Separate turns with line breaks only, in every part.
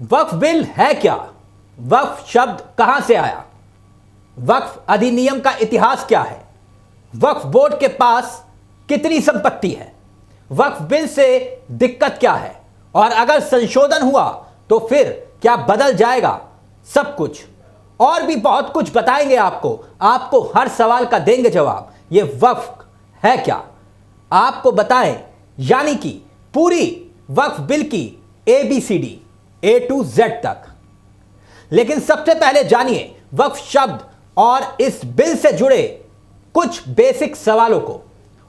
वक्फ bill है क्या? वक्फ शब्द कहां से आया? वक्फ अधिनियम का इतिहास क्या है? वक्फ बोर्ड के पास कितनी संपत्ति है? वक्फ बिल से दिक्कत क्या है और अगर संशोधन हुआ तो फिर क्या बदल जाएगा? सब कुछ और भी बहुत कुछ बताएंगे आपको हर सवाल का देंगे जवाब। ये वक्फ है क्या आपको बताएं, यानी कि पूरी वक्फ बिल की ABCD A to Z तक। लेकिन सबसे पहले जानिए वक्फ शब्द और इस बिल से जुड़े कुछ बेसिक सवालों को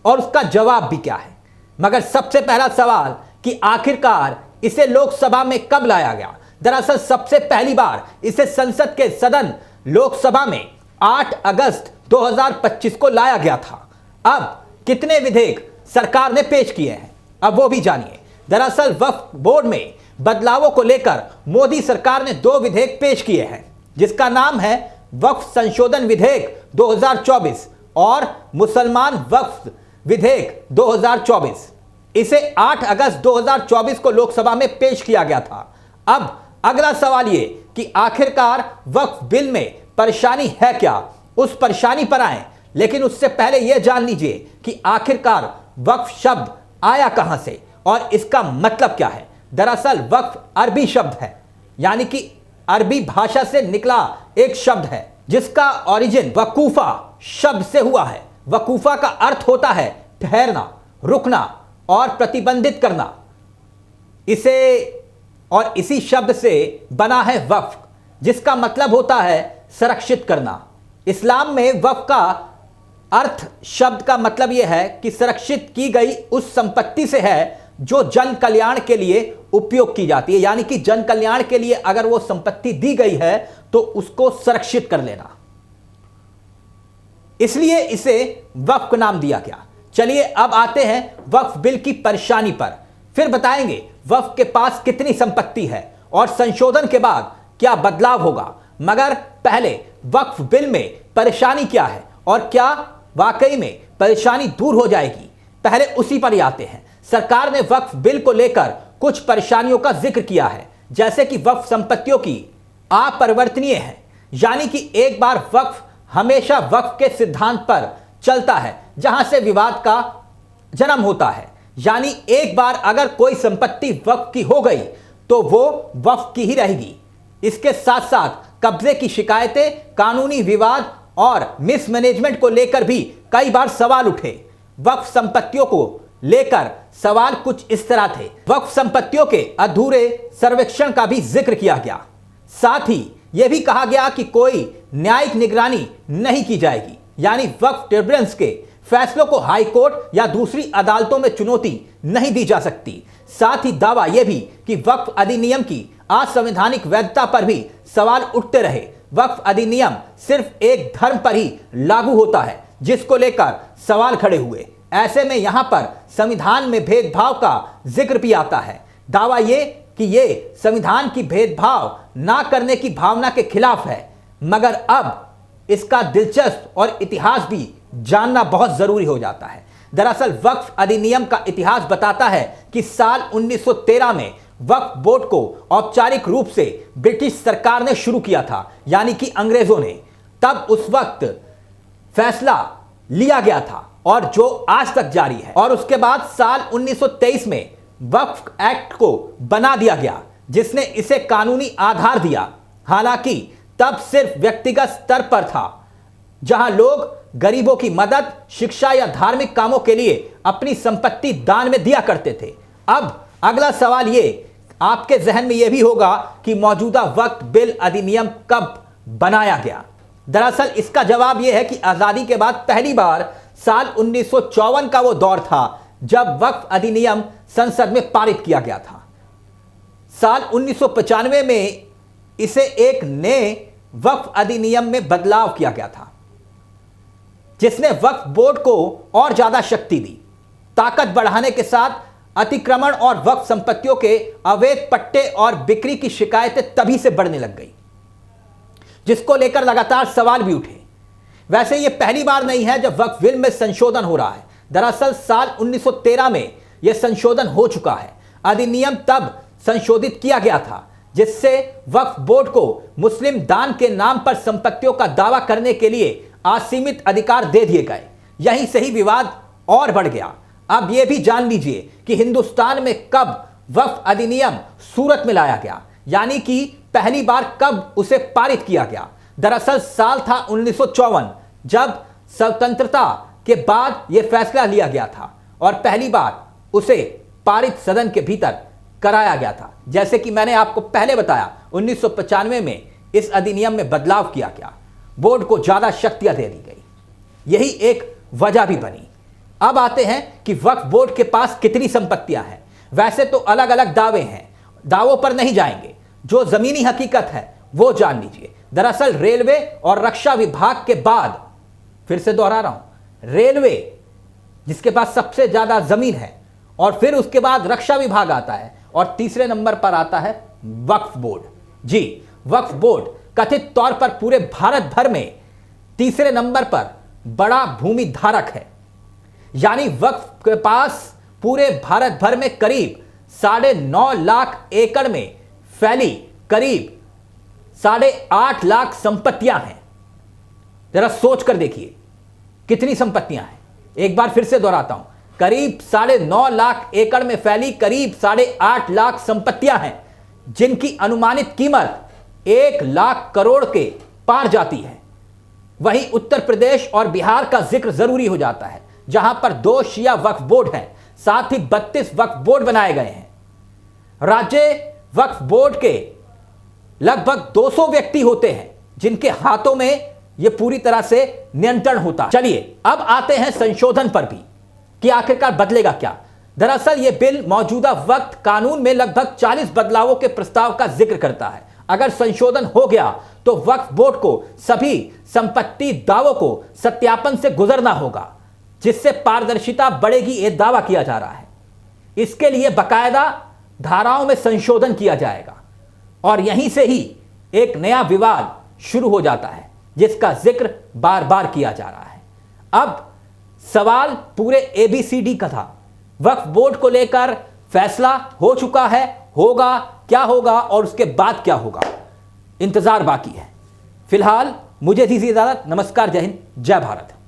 और उसका जवाब भी क्या है। मगर सबसे पहला सवाल कि आखिरकार इसे लोकसभा में कब लाया गया? दरअसल सबसे पहली बार इसे संसद के सदन लोकसभा में 8 अगस्त 2025 को लाया गया था। अब कितने विधेयक सरकार ने पेश किए हैं, अब वो भी जानिए। दरअसल वक्फ बोर्ड में बदलावों को लेकर मोदी सरकार ने 2 विधेयक पेश किए हैं, जिसका नाम है वक्फ संशोधन विधेयक 2024 और मुसलमान वक्फ विधेयक 2024। इसे 8 अगस्त 2024 को लोकसभा में पेश किया गया था। अब अगला सवाल ये कि आखिरकार वक्फ बिल में परेशानी है क्या, उस परेशानी पर आए। लेकिन उससे पहले यह जान लीजिए कि आखिरकार वक्फ शब्द आया कहां से और इसका मतलब क्या है। दरअसल वक्फ अरबी शब्द है, यानी कि अरबी भाषा से निकला एक शब्द है जिसका ओरिजिन वकूफा शब्द से हुआ है। वकूफा का अर्थ होता है ठहरना, रुकना और प्रतिबंधित करना। इसी शब्द से बना है वक्फ, जिसका मतलब होता है संरक्षित करना। इस्लाम में वक्फ का अर्थ शब्द का मतलब यह है कि संरक्षित की गई उस संपत्ति से है जो जन कल्याण के लिए उपयोग की जाती है, यानी कि जन कल्याण के लिए अगर वो संपत्ति दी गई है तो उसको संरक्षित कर लेना, इसलिए इसे वक्फ नाम दिया गया। चलिए अब आते हैं वक्फ बिल की परेशानी पर, फिर बताएंगे वक्फ के पास कितनी संपत्ति है और संशोधन के बाद क्या बदलाव होगा। मगर पहले वक्फ बिल में परेशानी क्या है और क्या वाकई में परेशानी दूर हो जाएगी, पहले उसी पर ही आते हैं। सरकार ने वक्फ बिल को लेकर कुछ परेशानियों का जिक्र किया है, जैसे कि वक्फ संपत्तियों की अपरिवर्तनीय है, यानी कि एक बार वक्फ हमेशा वक्फ के सिद्धांत पर चलता है जहां से विवाद का जन्म होता है। यानी एक बार अगर कोई संपत्ति वक्फ की हो गई तो वो वक्फ की ही रहेगी। इसके साथ साथ कब्जे की शिकायतें, कानूनी विवाद और मिसमैनेजमेंट को लेकर भी कई बार सवाल उठे। वक्फ संपत्तियों को लेकर सवाल कुछ इस तरह थे। वक्फ संपत्तियों के अधूरे सर्वेक्षण का भी जिक्र किया गया। साथ ही यह भी कहा गया कि कोई न्यायिक निगरानी नहीं की जाएगी, यानी वक्फ ट्रिब्यूनल्स के फैसलों को हाई कोर्ट या दूसरी अदालतों में चुनौती नहीं दी जा सकती। साथ ही दावा यह भी कि वक्फ अधिनियम की असंवैधानिक वैधता पर भी सवाल उठते रहे। वक्फ अधिनियम सिर्फ एक धर्म पर ही लागू होता है, जिसको लेकर सवाल खड़े हुए। ऐसे में यहां पर संविधान में भेदभाव का जिक्र भी आता है। दावा यह कि यह संविधान की भेदभाव ना करने की भावना के खिलाफ है। मगर अब इसका दिलचस्प और इतिहास भी जानना बहुत जरूरी हो जाता है। दरअसल वक्फ अधिनियम का इतिहास बताता है कि साल 1913 में वक्फ बोर्ड को औपचारिक रूप से ब्रिटिश सरकार ने शुरू किया था, यानी कि अंग्रेजों ने। तब उस वक्त फैसला लिया गया था और जो आज तक जारी है। और उसके बाद साल 1923 में वक्फ एक्ट को बना दिया गया, जिसने इसे कानूनी आधार दिया। हालांकि तब सिर्फ व्यक्तिगत स्तर पर था, जहां लोग गरीबों की मदद, शिक्षा या धार्मिक कामों के लिए अपनी संपत्ति दान में दिया करते थे। अब अगला सवाल ये आपके जहन में यह भी होगा कि मौजूदा वक्फ बिल अधिनियम कब बनाया गया। दरअसल इसका जवाब यह है कि आजादी के बाद पहली बार साल 1954 का वो दौर था जब वक्फ अधिनियम संसद में पारित किया गया था। साल 1995 में इसे एक नए वक्फ अधिनियम में बदलाव किया गया था, जिसने वक्फ बोर्ड को और ज्यादा शक्ति दी। ताकत बढ़ाने के साथ अतिक्रमण और वक्फ संपत्तियों के अवैध पट्टे और बिक्री की शिकायतें तभी से बढ़ने लग गई, जिसको लेकर लगातार सवाल भी उठे। वैसे यह पहली बार नहीं है जब वक्फ बिल में संशोधन हो रहा है। दरअसल साल 1913 में यह संशोधन हो चुका है। अधिनियम तब संशोधित किया गया था जिससे वक्फ बोर्ड को मुस्लिम दान के नाम पर संपत्तियों का दावा करने के लिए असीमित अधिकार दे दिए गए। यहीं से ही विवाद और बढ़ गया। अब यह भी जान लीजिए कि हिंदुस्तान में कब वक्फ अधिनियम सूरत में लाया गया, यानी कि पहली बार कब उसे पारित किया गया। दरअसल साल था 1954, जब स्वतंत्रता के बाद यह फैसला लिया गया था और पहली बार उसे पारित सदन के भीतर कराया गया था। जैसे कि मैंने आपको पहले बताया, 1995 में इस अधिनियम में बदलाव किया गया, बोर्ड को ज्यादा शक्तियां दे दी गई, यही एक वजह भी बनी। अब आते हैं कि वक्फ बोर्ड के पास कितनी संपत्तियां हैं। वैसे तो अलग अलग दावे हैं, दावों पर नहीं जाएंगे, जो जमीनी हकीकत है वो जान लीजिए। दरअसल रेलवे और रक्षा विभाग के बाद, फिर से दोहरा रहा हूं, रेलवे जिसके पास सबसे ज्यादा जमीन है, और फिर उसके बाद रक्षा विभाग आता है, और तीसरे नंबर पर आता है वक्फ बोर्ड। जी, वक्फ बोर्ड कथित तौर पर पूरे भारत भर में तीसरे नंबर पर बड़ा भूमि धारक है। यानी वक्फ के पास पूरे भारत भर में करीब 9.5 लाख एकड़ में फैली करीब 8.5 लाख संपत्तियां हैं। जरा सोच कर देखिए कितनी संपत्तियां हैं। एक बार फिर से दोहराता हूं, करीब 9.5 लाख एकड़ में फैली करीब 8.5 लाख संपत्तियां हैं, जिनकी अनुमानित कीमत 1 लाख करोड़ के पार जाती है। वहीं उत्तर प्रदेश और बिहार का जिक्र जरूरी हो जाता है, जहां पर 2 शिया वक्फ बोर्ड हैं, साथ ही 32 वक्फ बोर्ड बनाए गए हैं। राज्य वक्फ बोर्ड के लगभग 200 व्यक्ति होते हैं, जिनके हाथों में यह पूरी तरह से नियंत्रण होता। चलिए अब आते हैं संशोधन पर भी कि आखिरकार बदलेगा क्या। दरअसल यह बिल मौजूदा वक्त कानून में लगभग 40 बदलावों के प्रस्ताव का जिक्र करता है। अगर संशोधन हो गया तो वक्फ बोर्ड को सभी संपत्ति दावों को सत्यापन से गुजरना होगा, जिससे पारदर्शिता बढ़ेगी, यह दावा किया जा रहा है। इसके लिए बकायदा धाराओं में संशोधन किया जाएगा और यहीं से ही एक नया विवाद शुरू हो जाता है, जिसका जिक्र बार बार किया जा रहा है। अब सवाल पूरे ABCD का था। वक्फ बोर्ड को लेकर फैसला हो चुका है, होगा क्या होगा और उसके बाद क्या होगा, इंतजार बाकी है। फिलहाल मुझे दीजिए इजाजत। नमस्कार, जय हिंद, जय भारत।